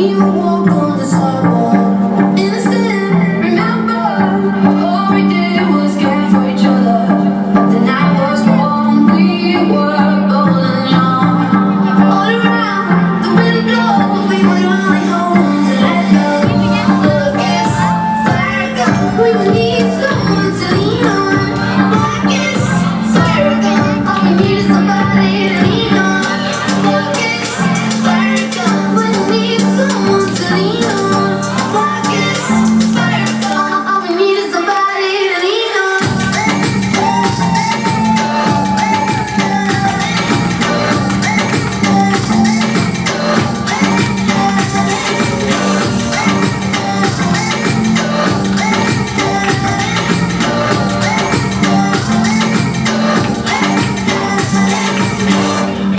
you walk on the sidewalk. Innocent, remember, all we did was care for each other. The night was warm, we were bold and young. All around, the wind blows, we would only hold on to let go. Look as fire gone, we would need someone to lean on. Look as fire gone, all we need is somebody to lean on. Look as fire gone, we need someone to lean on. Look as fire gone, all we need is somebody to lean on.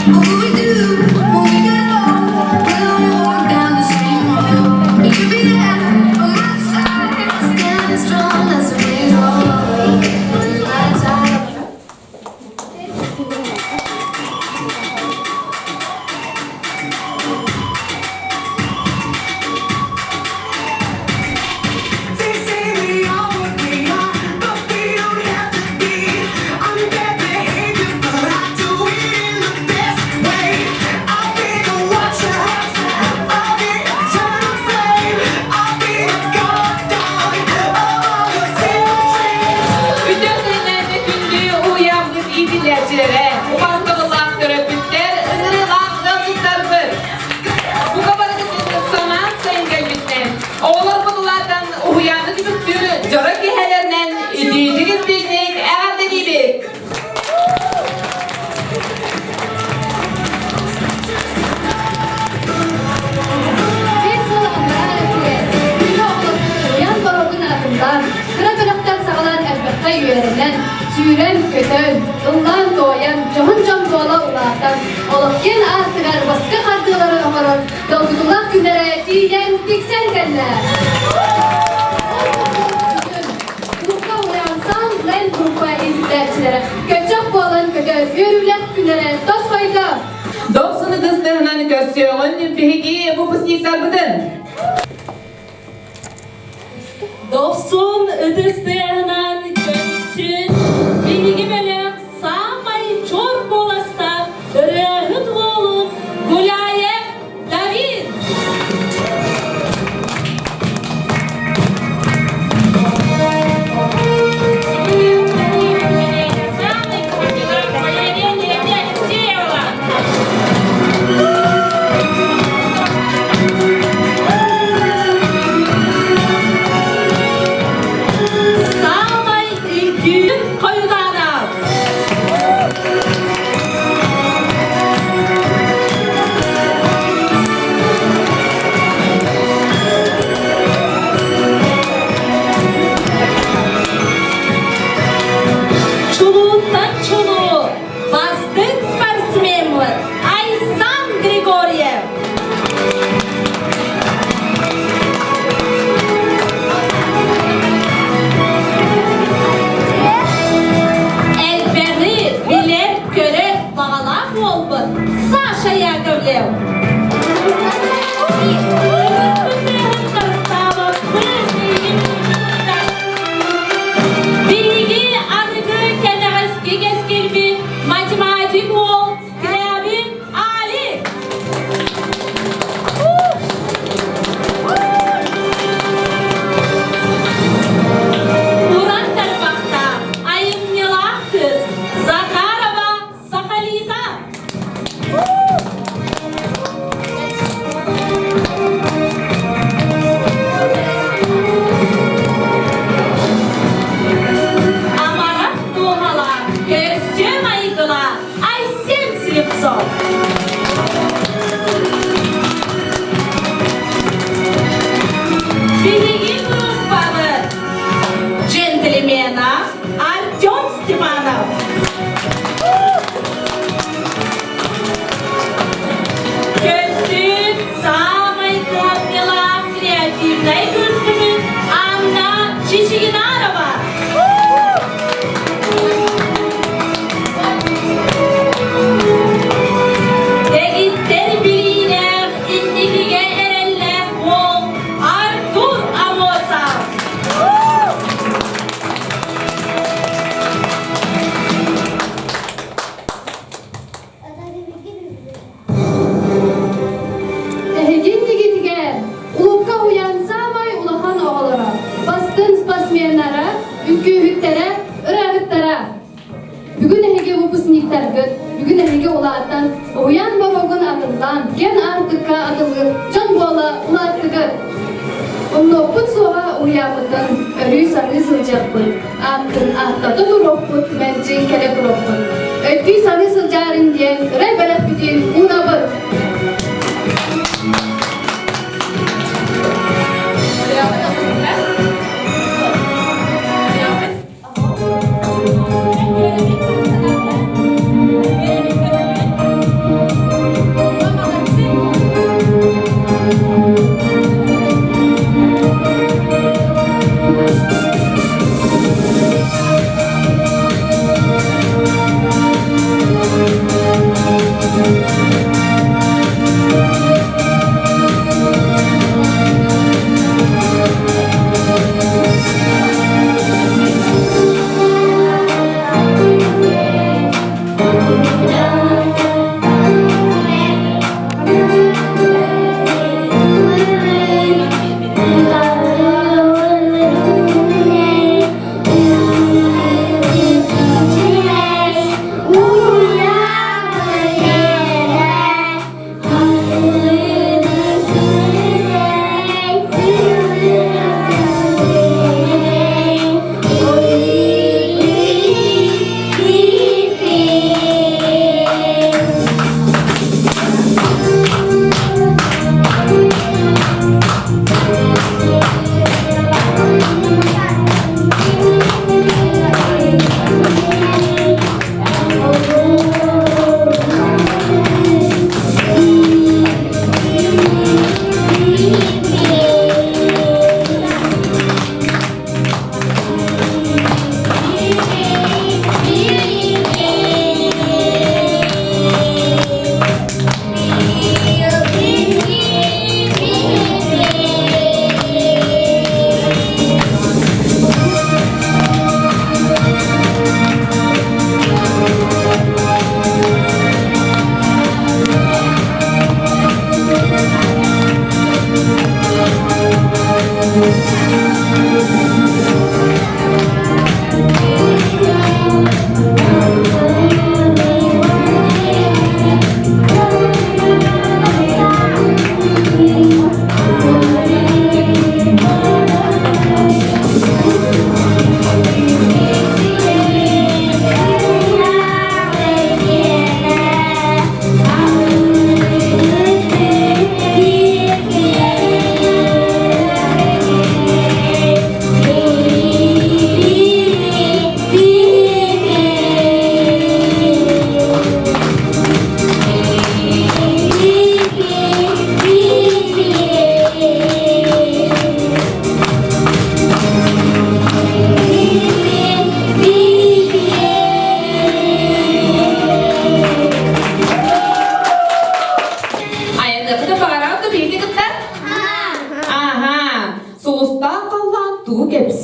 What will we do when we get old? Will we walk down the same road? Will you be there by my side, standing strong as the waves roll over? When the lights out. They say we are what we are, but we don't have to be. I'm bad behavior, but I do it in the best way. I'll be the watcher, I'll be eternal flame, I'll be the god dog of all your fever dreams. Bütün dinlerde gündüğü uyandık iyi dinleyicilere. Umarlıklar, görevliler, ırılar, ırıklardır. Bu kabarık sana sayın gelmişler. Oğlar bunlardan uyandık bütün corak gihelerinden idiyiciğiz bildik, evvelden iyiydik. Bir soğanlar ötüye, gülü olup, uyan doğgun akımdan, kıra kırıktan sağlan elbette yüyerinden, sürem kötön, ıllan doğayan, johun jom dola ulağdan, olup gen artırar, baskı kartıları omarır, dolgudulak günlere diyen diksen derler. Grupta uyansan, ben grupa izlerçilere, köçök boğulan kötü, yürülen günlere, dost koydu. Dostunu kızdığından kösüyorsun, peki bu pısnikler bıdın. Dostun ödüstüğünden köşkün, bilgi belek sağmayı çor bolasta, rehut olun, gulayek David. Sağ Onloput soğa uyamıdın, örü sanı sılcakpın. Attın, ahtatı duroput, mencin kere duropun. Öttü sanı sılcarın diyen, ıray belek bütün unabı.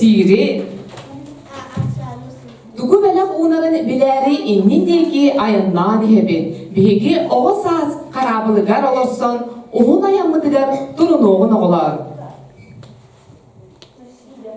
Siri. Dugu belak unarın bileri innindeki ayından hebi. Bigi oğuz saz karabılıgar olursun, oğun ayamıdıgar durun oğun oğlar.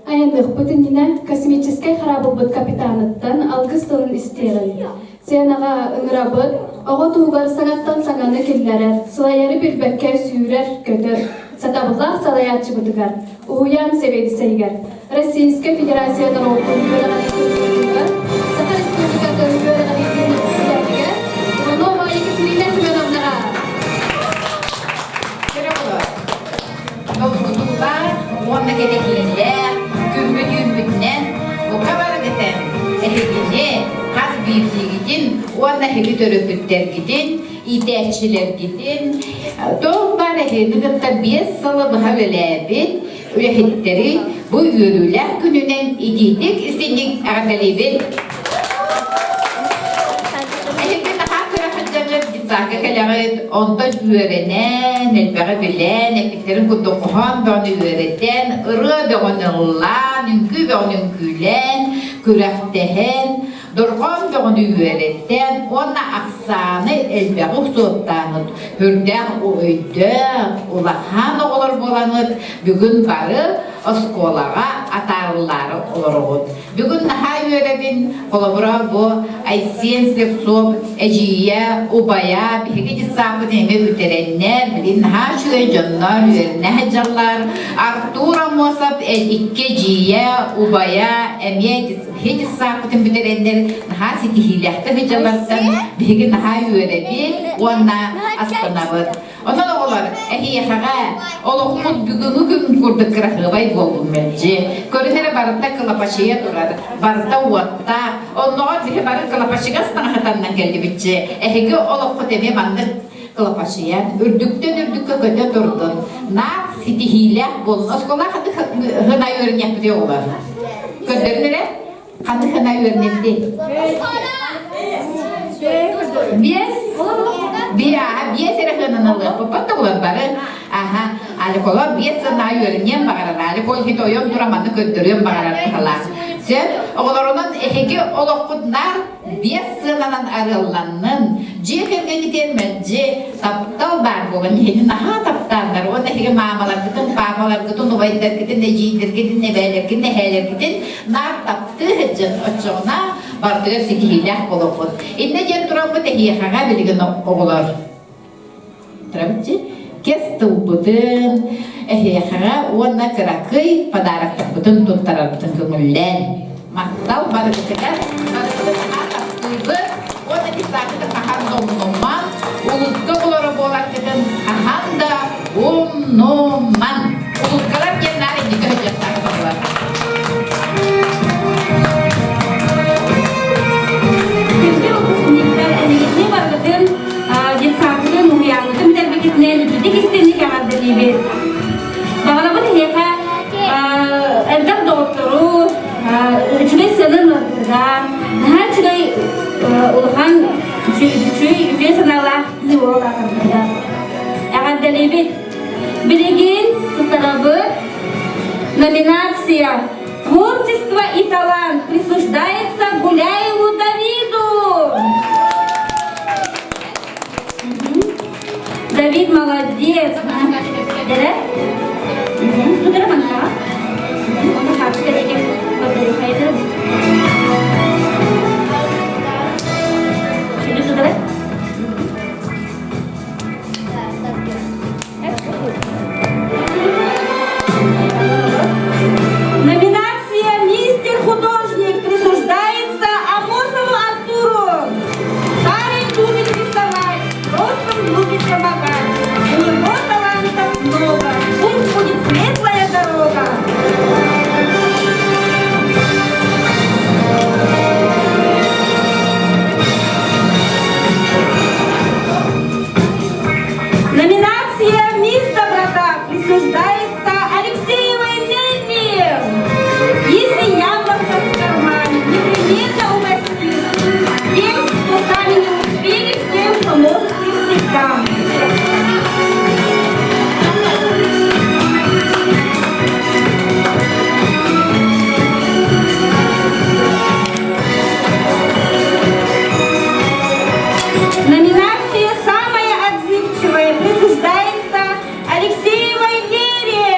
Ayandık bütününe kosmический харабыбыт капитаныттан алгыс тылын истерин. Сенаға ыңырабыт, оға туғар саңаттан саңаны келлерер, сылайары билбекке сүйрер көтөр. Сатабыллах салаятчы бытыгар, уян себеди сейгер. Российская Федерациядан оқын бөліғаны көргенігер, Сата Республикадан бөліғаны көргенігер, оны ойығы тіліне сөмен амнаға. Merhabalar. Yolculuklar, onda gerekliler, gümbüdümbüdünden bu kadar giden ehegini, kaz büyüklüğü gidin, onda hegi töröpütler gidin, ideçiler gidin. Doğumlar ehegini gıtta 5 salı bıha velebit, üyehetleri bu yürüler gününden ididik, istedik ağdalibin. Ehegini daha kırafıdlarız, bizaka kalağıt, onda güverenen, elbere bilen, epiklerin kudukuhan bana öğreten, ırı beğenirlan, ünkü beğeninkülen, küreftehen, durgan beğeni öğreten, ona aksanı elbere soğuttanıt, hürdağ o öydağ, ulahan olur bolanıt, bugün barı, oskolaga atarıllары olorgut. Bugün naha öğrebin kolabora bu Aysen Slepsov ejiye ubaya bihigi disapı deme üterenler bilin naha şöyle canlar ne jallar Artura Mosap ikke jiye ubaya emiye hiç sapıtın üterenler naha sitihilekte hıcalardan bihigi naha öğrebin ona aslanabır. Ondan olar ehiyaga olokut bugün kurduk kırahıbay bolgun melci. Körünere barıta kılapaşıya durar. Barıta uatta. Ondan bir barı kılapaşıga sanahatandan geldi bitçi. Ehigi olokut eme bandır kılapaşıya. Ürdükten ürdükka kötü durdun. Nar sitihilek bolun. Oskola kadı hına öğrenyak diye olar. Kötürünere kadı hına öğrenendi. Biasa serahananalı. Papatta ulan barı. Aha, alkola biasa na yörünyen bağırar. Alkol hit oyun duramanı götürüyorum bağırar kala. Sen oğlarının ehegi olokudnar biasa nanan arılanın. Ciğerge gidermence taptal bar bolan yeni naha taptanlar. O ehegi mamalar gidin, papalar gidin, ubaylar gidin, necidir gidin, nebeler gidin, neheler gidin. Nar taptı hıcın açığına bardığı sikihillah olokud. İnne jen duramı tehiyahaga bilgin oğlar. Travci, kes tubudun, ehiyahaga ona kerakıy padarak tabudun tuttarabudun kemullen. Maktal barığı kadar, barığı atak tubu, ona disakıda kahan noman, ulukka bulara bolak dedin, kahan da noman. Ulukkalar genler indika hıcatlar baklar. Şimdi o kısımlıklar elegitliği varlıkın cinsaklığı muhiyanlıkın bir de bekitlerini gidik istenlik ağırdır gibi. Bağlamı heka elbette doktoru 3-5 sene noktada her şey uluhan üçüncü sınavlar gibi olarak ağırdır gibi. Bilgin tarafı номинация «Творчество и талант» присуждается Гуляеву Давиду. Давид молодец. Да? Тудара манта. Он хатка деке благодарю. Şimdi tudara. Номинация «Мистер художник» присуждается Амосову Артуру. Парень любит рисовать, ростом любит помогать. У него талантов много, пусть будет светлая дорога. Номинация «Мисс Доброта» присуждается Алексеевой Нелли. Если яблоко в кармане, непременно угости. Тем, кто сами не успели, тем, кто может их всегда. Номинация «Самая отзывчивая» присуждается Алексеевой Вере.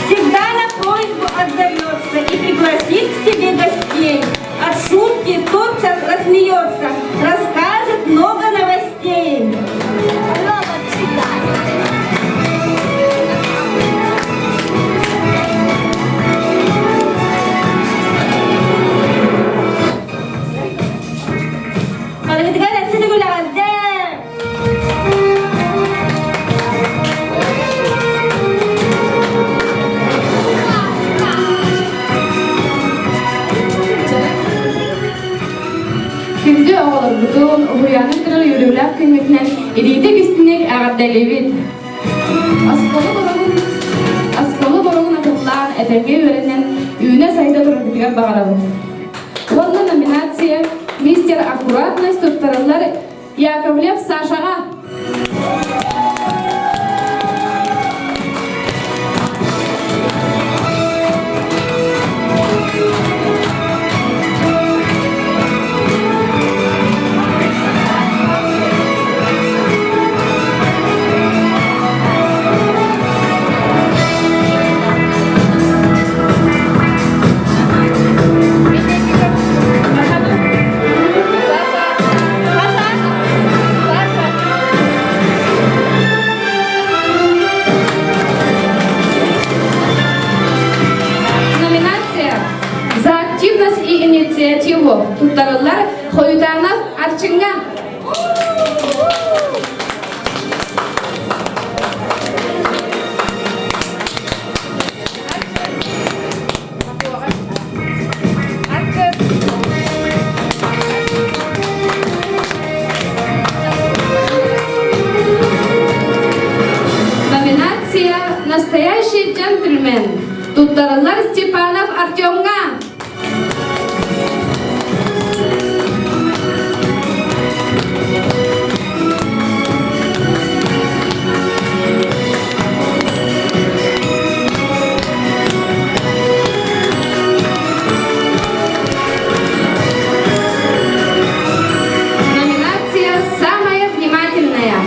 Всегда на просьбу отзовется и пригласит к себе гостей. От шутки тотчас рассмеется, расскажет много новостей. Şimdi oğlar bütün uyanık tırıl yürüyorlar kıymetine ediydik üstüne ağırdelevit. Askalı borunun akıllan etenge öğrenen üyüne sayıda durduğuna bağıralım. Onun nominatsiya Мистер Аккуратность tuttarıllar Яковлев Сашаға. Ефимов. Туттарылар Хоюданов Арчынга. Номинация «Настоящий джентльмен». Туттарылар Степанов Артемга. Номинация «Самая внимательная».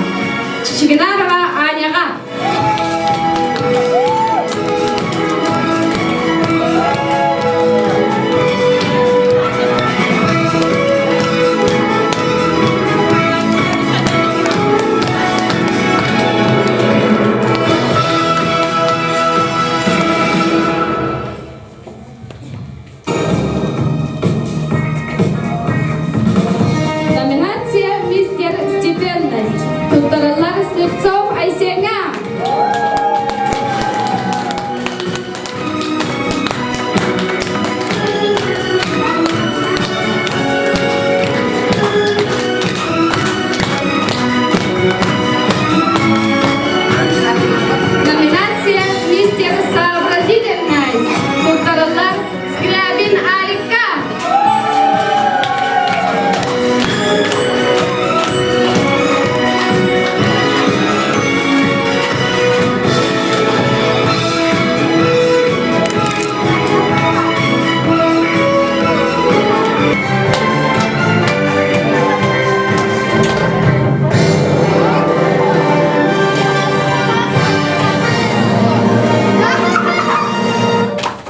Чичигинарова Аняга. Номинация «Мистер Степенность». Туттарылар Слепцов Айсенга. Номинация «Мистер Сообразительность». Туттарылар Скрябин Алика.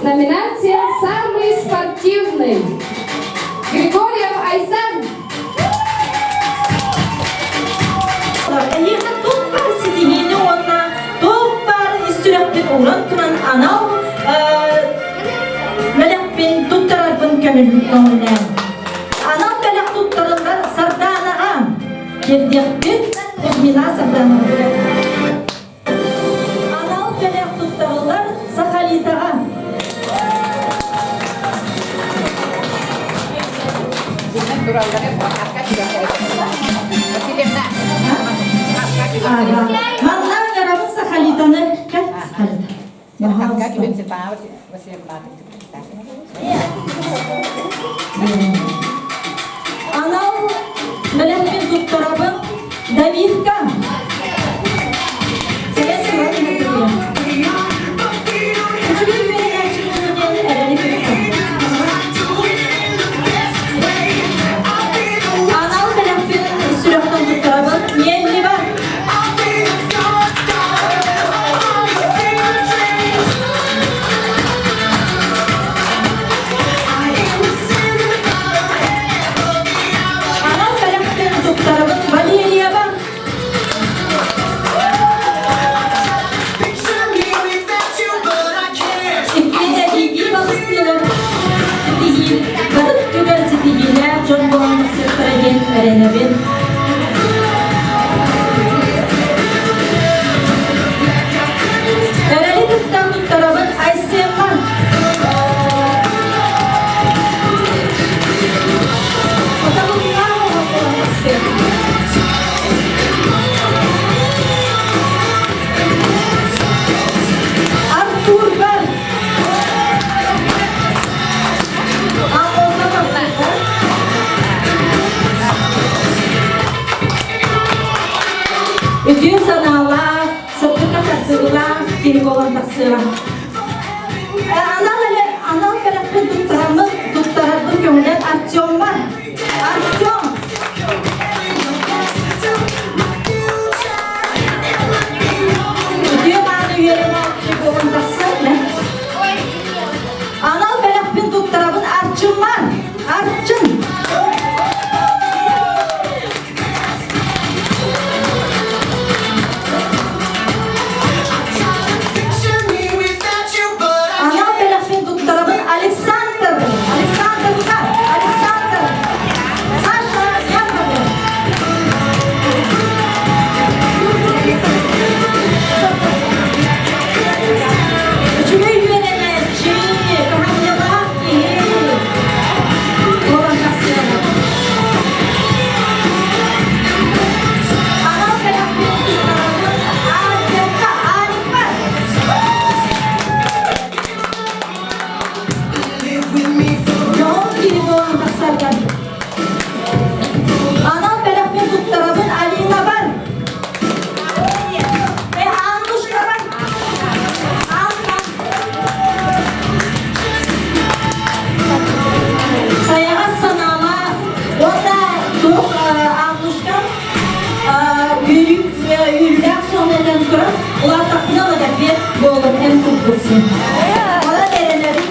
Номинация «Самый спортивный». Григорьев Айсан. Эйхе топпар ситигини онна, топпар истүрәппен уран кынан анау мәләкпен туттарарбын көңілінен. Анау мәләк туттарылар сарданаға, кердекпен Кузьмина сарданаға. Анау мәләк туттарылар Сахалитаға. Маннан ярабын Сахалитаны кәт Сахалита. Анау мәләкпен туттарабын Давидка. Сәләсі бар мәләкпен. Күчігін берен әчігін әрәне көрсін. Анау мәләкпен сүрәқтан туттарабын Миелли бар. Анау мәләкпен туттарабын Валерия бар. İkide iyi balıkçılar, iyi balık güzel sitigiler, John Bonus Tragen Erenevin. Ereli tuttan tuttarabın Aysenman. Otabın var mı Aysenman? Artur var. Ödül sanalar, sıkıntı kasırlar, geri olan tasıra. Anam belakın tuttarabın kömülen Artyom var. Artyom. Ödül bana üyelerine geri olan tasıra. Anam belakın tuttarabın Artyom var. Artyom. Anam belakın tuttarabın Alexander. Alexander. olsun. Bana verenlerim.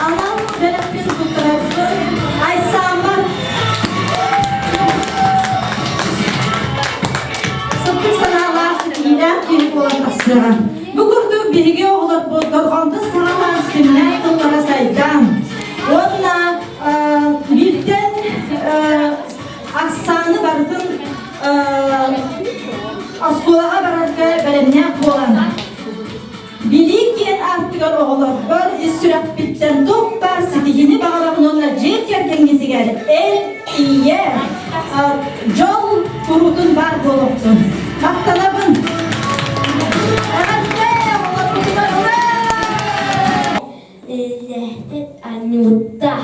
Anam dönemde tutarası. Aysamar. Sıkı sanalar ilan gelip olan asıran. Bu kurdu bilgi oğullar bozdurğanda sanalar sünnet onlara saydan. Onunla birden aksanı bardın askolağa bararga belemnek olan. Bilikken artıgar oğullar bir sürat bitten doktar sidihini bağlamın onunla cer kergengisi geldi. El iye jol kurudun var boluptun. Maktanabın. Lehdet Anutta.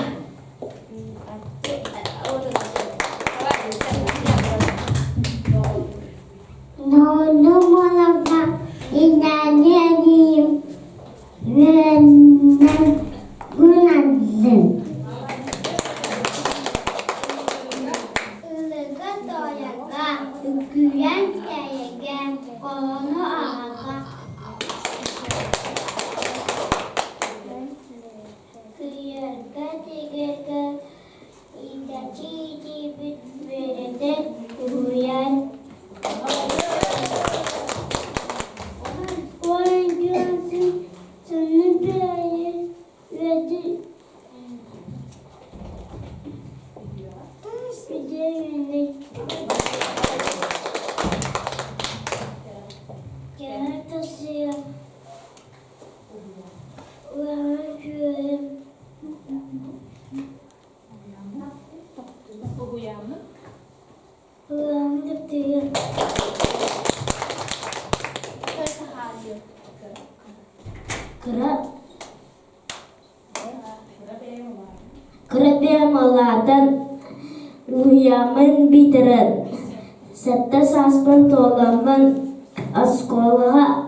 Nono malabna inaniyim venen gunadın. Ilıga doyaga, üküyen kayegen, konu ağa. Kıyırga tigirga, İdaçı gibi verede uyan. Oyuncağın sonu böyle verdi. Bir de yönelik. Gel taşıyor. Uyanıyorum. Uyanıp diyor. Kırabeyamalardan uyamın bitirir. Sette saspın tolamın askolağa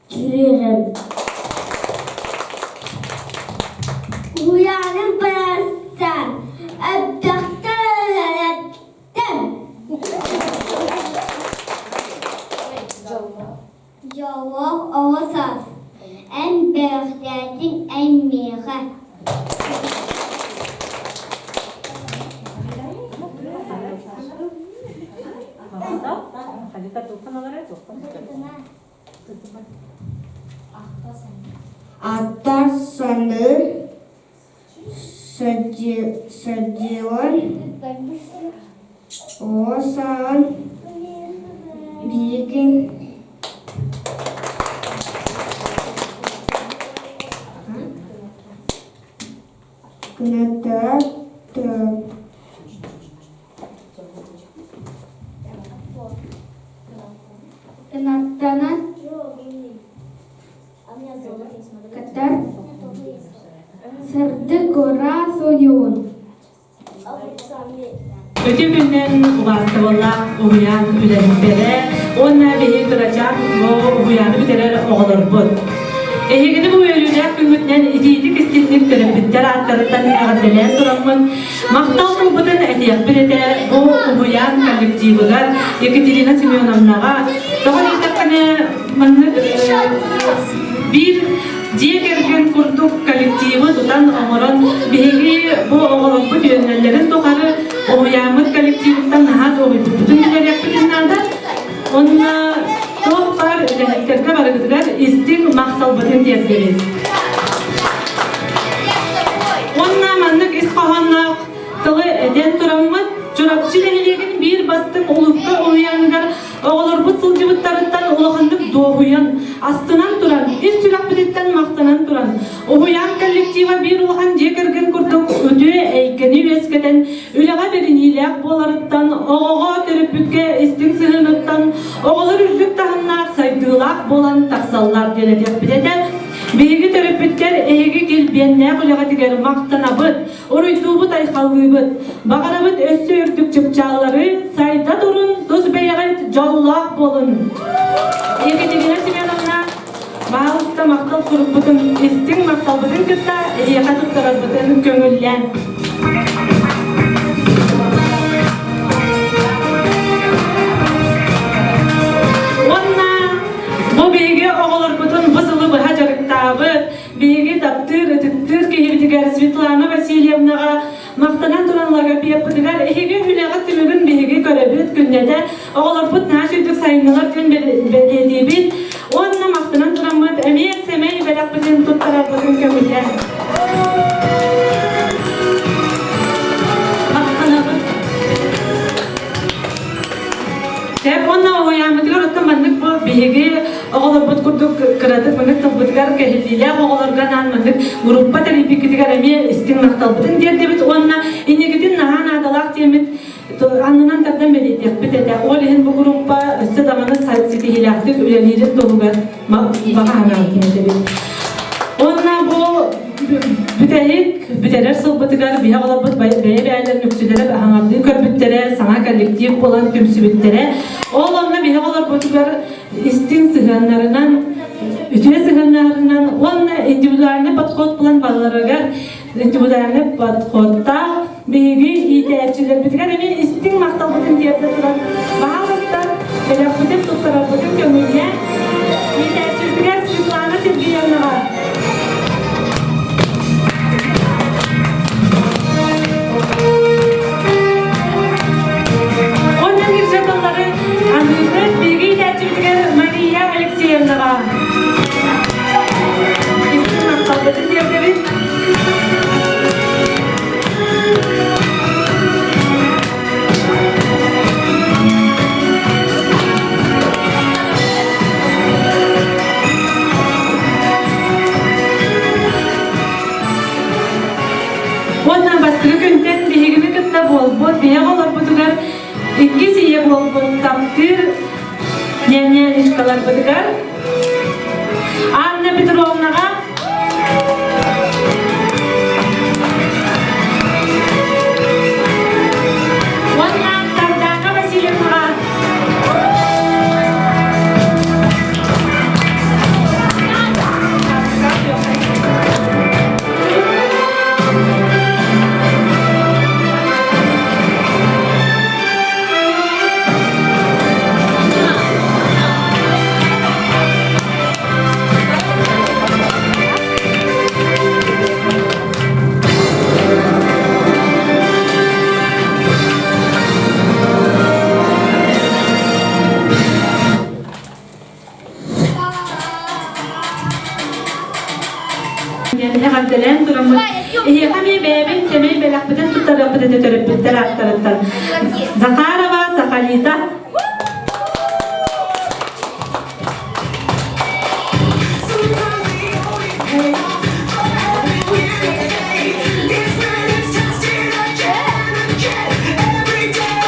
girerim. Uyanın bıraksan, öptükten öğrettim. Cevap oğuzaz. En büyüklerden en büyüğü. Atar sanır sacilan oğuzan bilgin Kınatar Kınatanan Katar Sırdı Gora Soyun Öte günden uğraştılar, uyan ülerimlere, onlar beyi kıracak, bu uyanı bitirer oğulur bud. Ehegini bu ölüler güngünden idiydik istinlik terapitler atlarından ağırdeler duramın. Maqtal budun etiyek bir ete bu uyan kollektivigar Yekaterina Semyonovnaga doğal itakane bir Diğergen kurduk kollektivi tutan oğuran bihegi bu oğuran bu yönellerin tokarı Oyamıt kollektivinden nahat oğuydu. Bütün neler yapıdınlarda onunla çok var leheklerine barıgıdılar istin maqtal budun diyetleri. Onunla manlık iskahanlaq tılı eden turamıt çorapçı lehelegin bir bastın olukta oyanıgar oğulur bu sılcıvıtlarından ulağındık doğuyan astınan turan, iz sülak biletten maqtanan turan. Oğuyan kollektiva bir ulağın jekergen kurduk ötü eykeni veskeden üleğa berinilek bolarıttan oğuğa törüpükke istin sığınıttan oğulur üzlük tahınlar saydığılak bolan taksallar denetek bileder. Beygi törüpütler eğgi gelbiyenler üleğa tiger maqtanabıt, oruyduğubut ayxalgıybıt, bağarabıt össü ördük çıpçağları sayda durun, doz beyaget jallaq bolun. Yekaterina Semyonovna Bağlısta maqtal kurup butun istin maqtal butun kıtta eğiqa tuttarar butun köngüllen. Onna bu beygi oğulur butun bızılı bidigar Svetlana Vasilyevnaga maqtanan turanlarga biyap bidigar ehege ülega tümügün bihege görebet günnede oğlar put naşıdık sayınlar tün belediğibin onna maqtanan turanmat emir semey belak bidin tuttarar bugün kömüde Hep onna oyamıdılar otamandık bu bihege oğlar put kurduk kıradık manık tabutgar kehiliyle oğlar ganan mandık gruppa tarifi kidigar emi istin maqtal bidin diye debit onna inegidin nahan adalak diyemit anlanan tardan belediğip bitede oğlihin bu gruppa üstü damanı satsiti hilaktık ülelirin dolugar baka hanaltın edebit onna bu bütehik büteler sılbıtıgar biha olabıt beye beyler nüksülere hangardığı körbütlere sana kollektif olan tümsübütlere oğlanla biha olabıtıgar istin sıhanlarından ütüye sıhanlarından onna individualine patkot bulan bağlaragar individualine patkotta beygi iyiteyerçiler bütügar emin istin maqtal bıtın diyepte duran bağlıklar belak bütüp tuttarar bıtın kömürge iyiteyerçiler bütügar Svetlana Sergeyevnaga Maria Alexeyevnaga. İsmin maqtalbıtın diyebiliriz. Ondan bastırı günden bihigimi kıtta bol bihe olur budugar iki siye bol taptır Nyanyi iskalar bedigar Anna Petrovnaga Wanna Tardana Vasilyevnaga Hadiren duramız. Kami bebek semey belak beden tutar beden törüp bitter aktarıttan. Zakarova, Zakalita. Sometimes they only pay off for every day. It's when it's tested again and again. Every day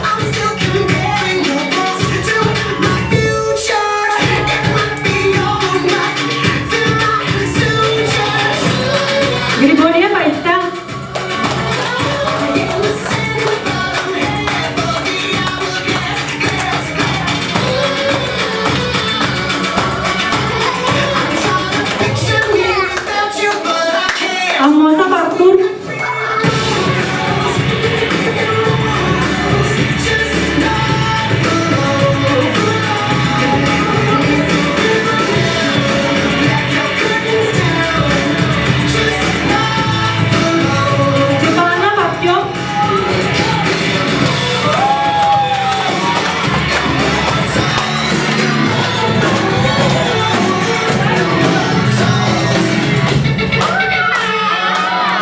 I'm still comparing your past to my future. It might be overnight, feel my sutures. Grigoriya Paista. In the same bottom half of the hourglass. I'm trying to picture me without you, but I can't. Ammosa Bartur. Stefana Papio.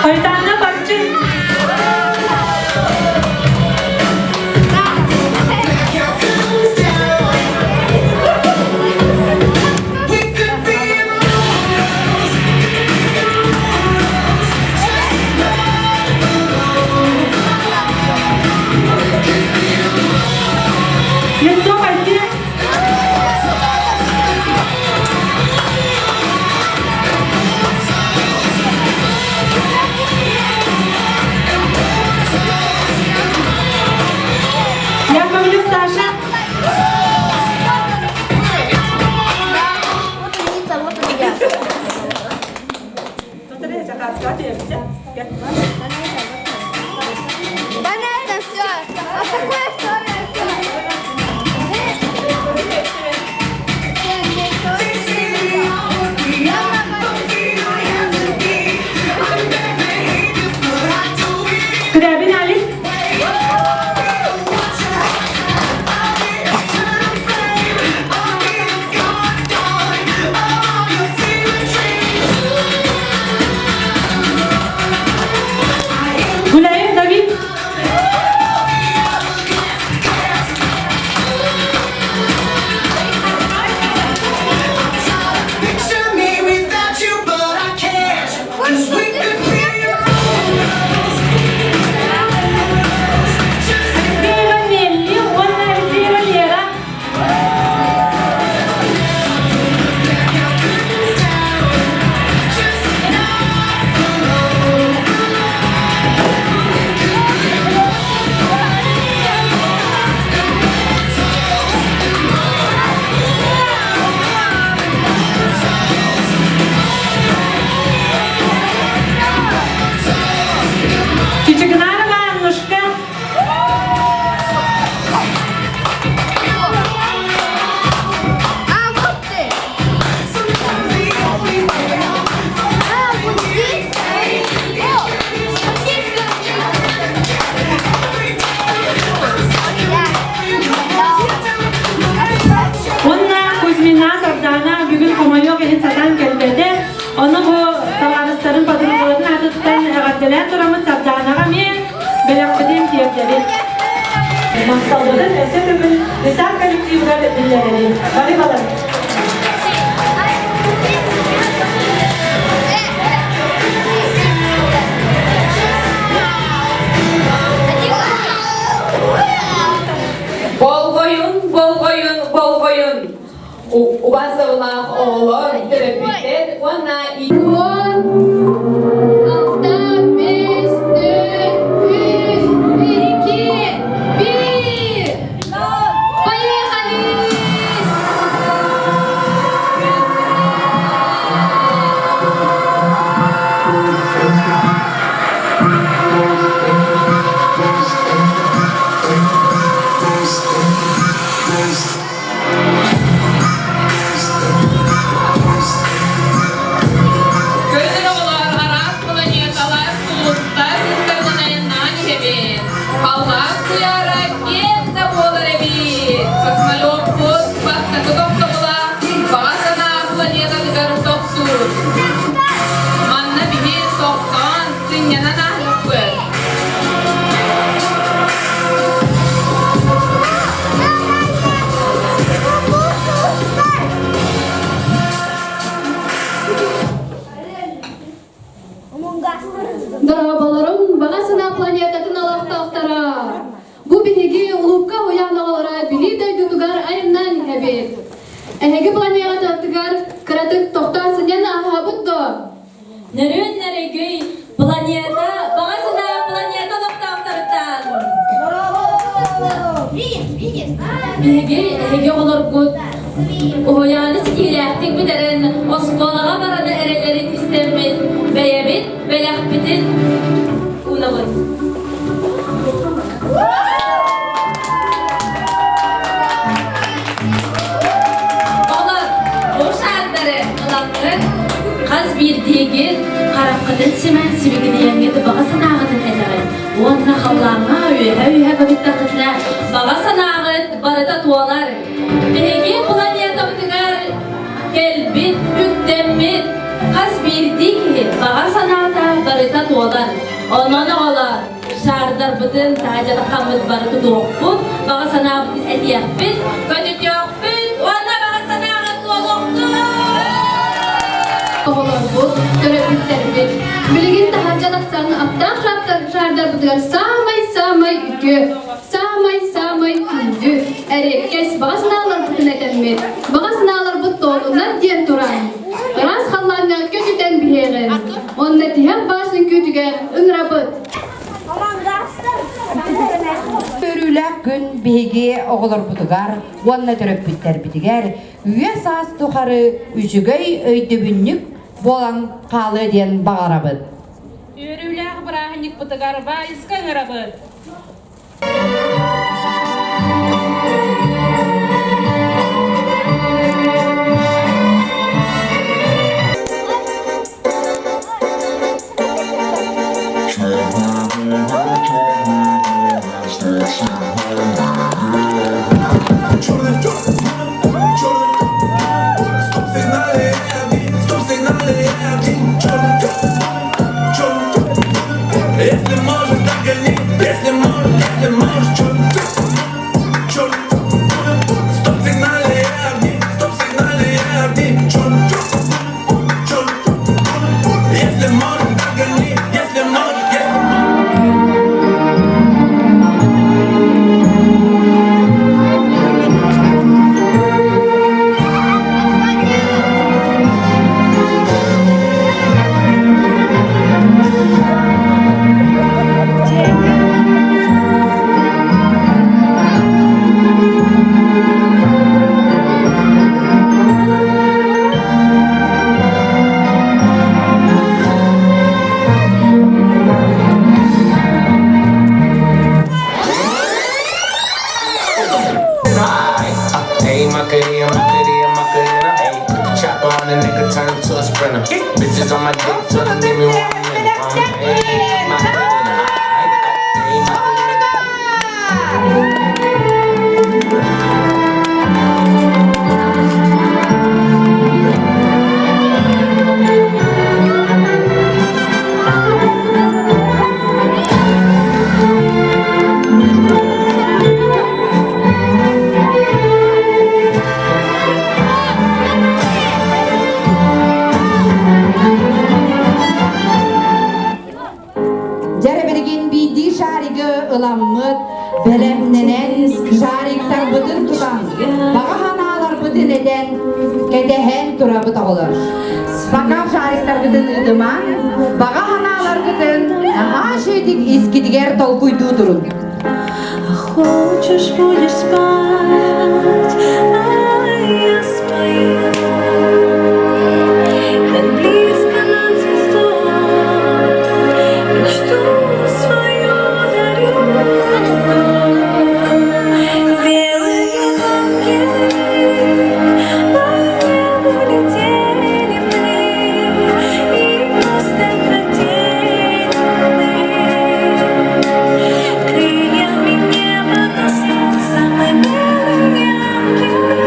Hoytana Bakçın. Let's go, Paistina. Yapabiliriz Sasha. Понятно, все. А какая история? They say we all would be young, but we don't have to be. I'm Salvador Esefim'in lisan kolektifiga dinlerini. Hadi bakalım. Bol koyun, bol koyun, bol koyun. Ubazavlaq oğlu terapitler ona On, altı, beş, dört, üç, iki, bir. Поехали! Gönül oğlar, aras planetalar, bulutlar, sistemlerinden gibi. Hallar kuyara kenda bolar evi. Kosmolog bot, baskı doktoğula, bağasana planetalar topsur. Manna bihi toktan, sinyanan ahlıkır. Darabalarım bağasına planetatın alaqtaqtara. Bu bihigi ulupka uyanağalara bili de dudugar ayından hebit. Ehegi planetatıgar kıratık tohtan sinyan ahabuttu. Nerün neregi planeta, bağısına planeta doktorlardan. Hege olur gut. Oyanı sikilektik bideren oskolağa barada erelerin istemit, beyebit, belakbitin unavın. Olur, bu şartları ılattın, kaz bir diyegir, karakıdın simen sivigi diyengeti bağa sanağıdın ederen. Onunla havlanma üye babittakıtla bağa sanağıd barıda tuğalar. Behegi planeta bitigar, gelbit, üktemmit, kaz bir diki bağa sanağıda barıda tuğalar. Ondan oğlar, şardar bıdın tacada kamıd barıda doğukbut, bağa sanağıd biz etiyakbit, kötüt yokbit, onunla bağa sanağıd tuğaloktu. Oğlar bu, törepitler bit. Biligin taharcalaksan aptaq şardar budugar samay ükü. Samay kündü. Erekkes bağısınalar butun edenmit. Bağısınalar but doğduğundan diyen turan. Ras hallarına kötüden biheğin. Onunla tihak barsın kütüger, ınrabıt. Örülük gün bihigi oğulur budugar, onunla töröpbitler bitiger, üye sas tuharı üçügöy öydübünlük bolan kalı diyen bağırabıd. Yürüyler bırakınık bıtıgar, bayıska hırabıd. Bitches on my dick, so they give me 1 minute. Hey, my Belemnenen şariktar bıdın tutan, bağa hanalar bıdın eden, kedehen turabı da olur. Bağa şariktar bıdın ıdıman, bağa hanalar bıdın, aha şeydik iskidiger tolkuydu durun. Хочешь, будешь спать, а я спою. Так близко над звездой, мечту свою дарю. Белые ангелы по небу летели мы и просто хотели мы. Крыльями неба коснуться мы, белые ангелы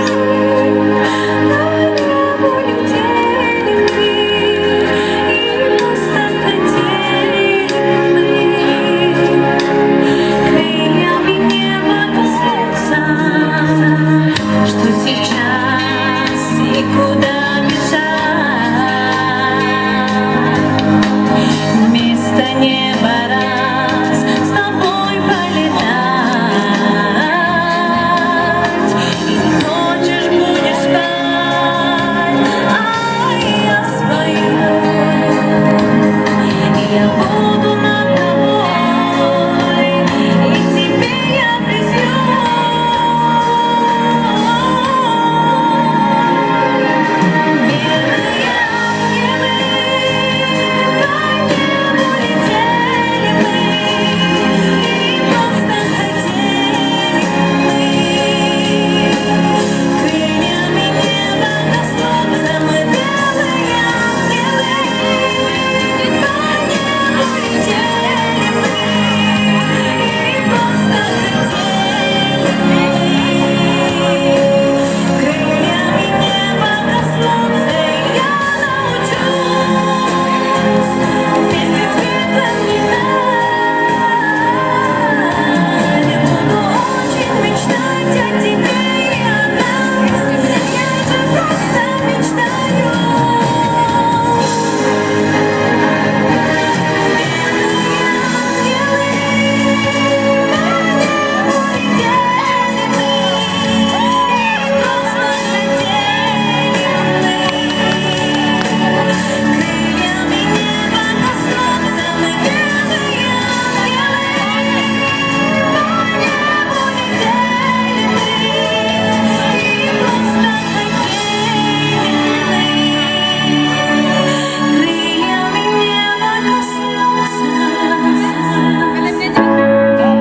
по небу летели мы и просто хотели мы. Крыльями неба коснуться, что сейчас и куда бежать. Вместо неба раз с тобой полетать. И хочешь, будешь спать, а я спою. Я буду над тобой, и тебе я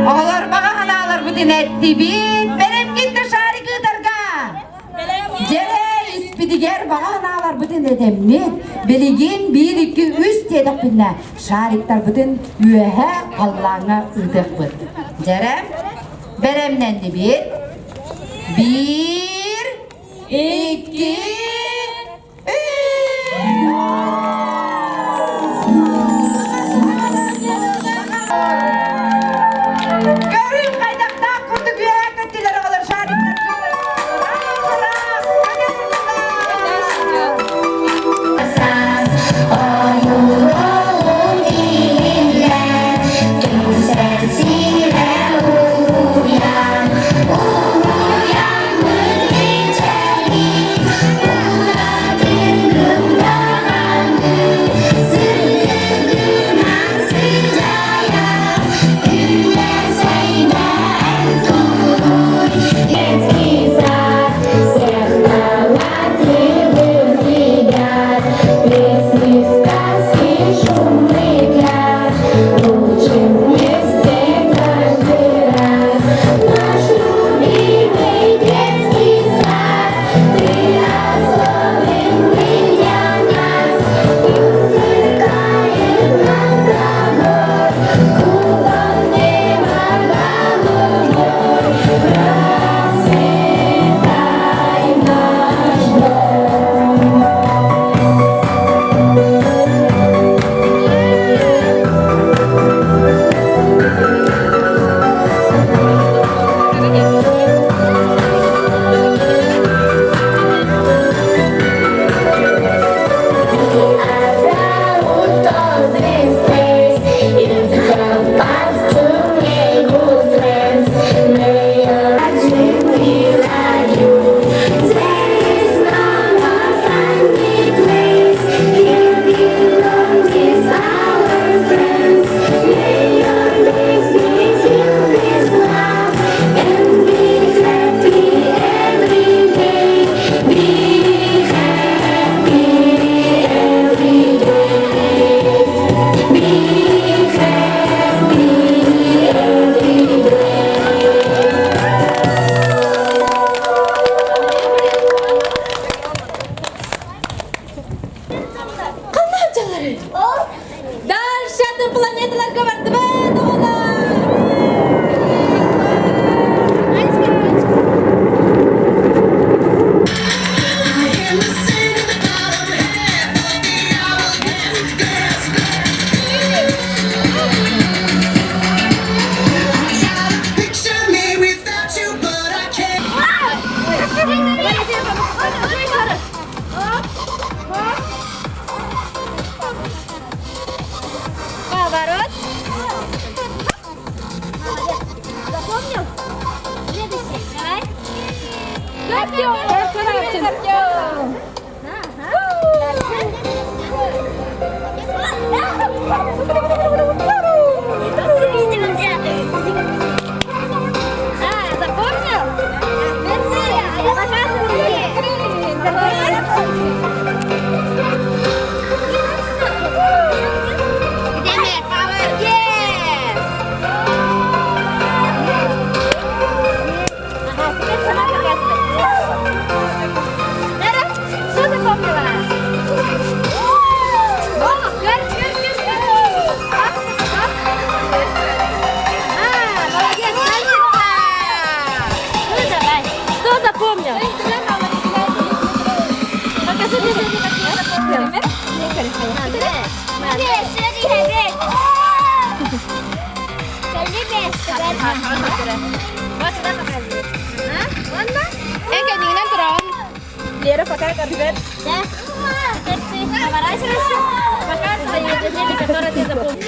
Oğlar bağa hanalar bıdın etti bit, benim gitti şarik ıdarga. Jere ispidiger bağa hanalar bıdın edemmet, beligin 1, 2, 3 dedik binne. Şariktar bıdın üyehe Allah'ına ıdık bıd. Jerem, beremlendi bit. 1, 2, 3. Görün kaynakta kurdu güya kötüleri olur şariktar. Uyan, uyan, Дальше планеталарга бардыбы оголор. Picture me without you, but I can't. Поворот. Запомнил? Следующий. Давай. Запомнил? Демек, молодец! Ага, теперь сама показывай. Дара, что запомнила? Молодец, умница! Ну давай, что запомнил? Покажи мне, какие запомнил. Экенинен турам. Лера, пока конфет. Да. Поворачивайся. Показывай ей движение, которое ты запомнил.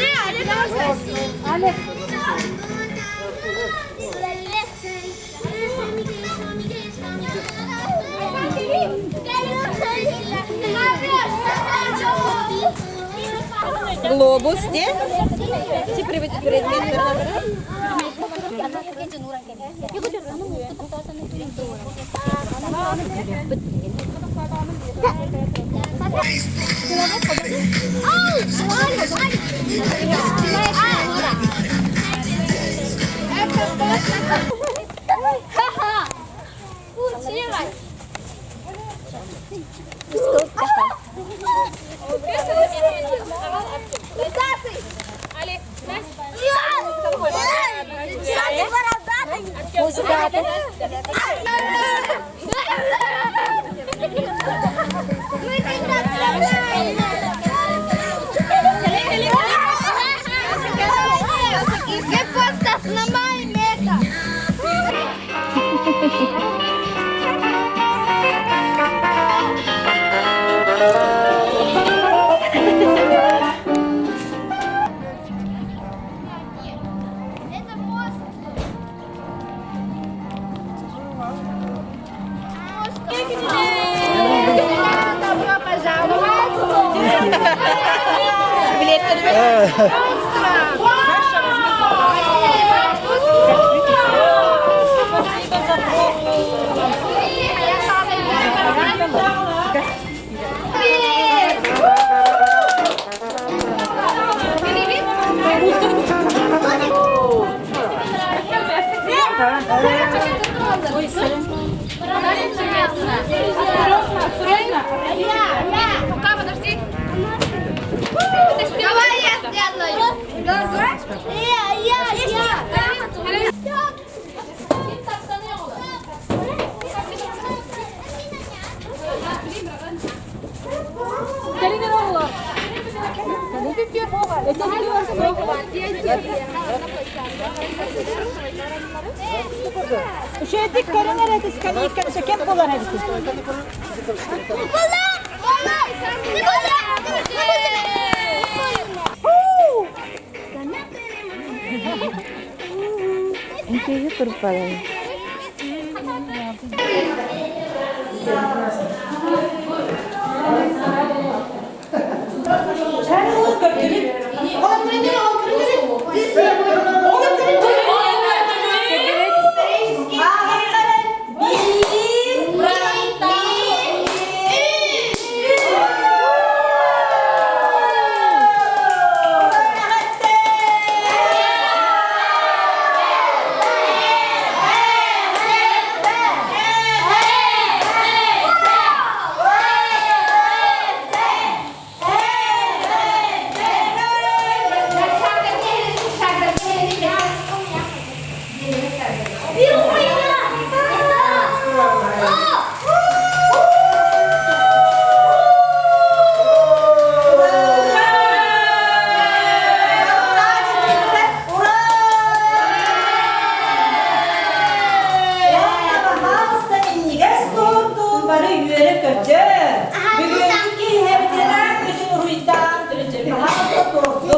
Глобус, где? Предмет. ¿Qué pasas, mamá y meta? Это мост. Добро пожаловать. Пока, подожди. Давай я сделаю. Şehitlik karın arası skaniyetten çeken polar hepsi. Daha da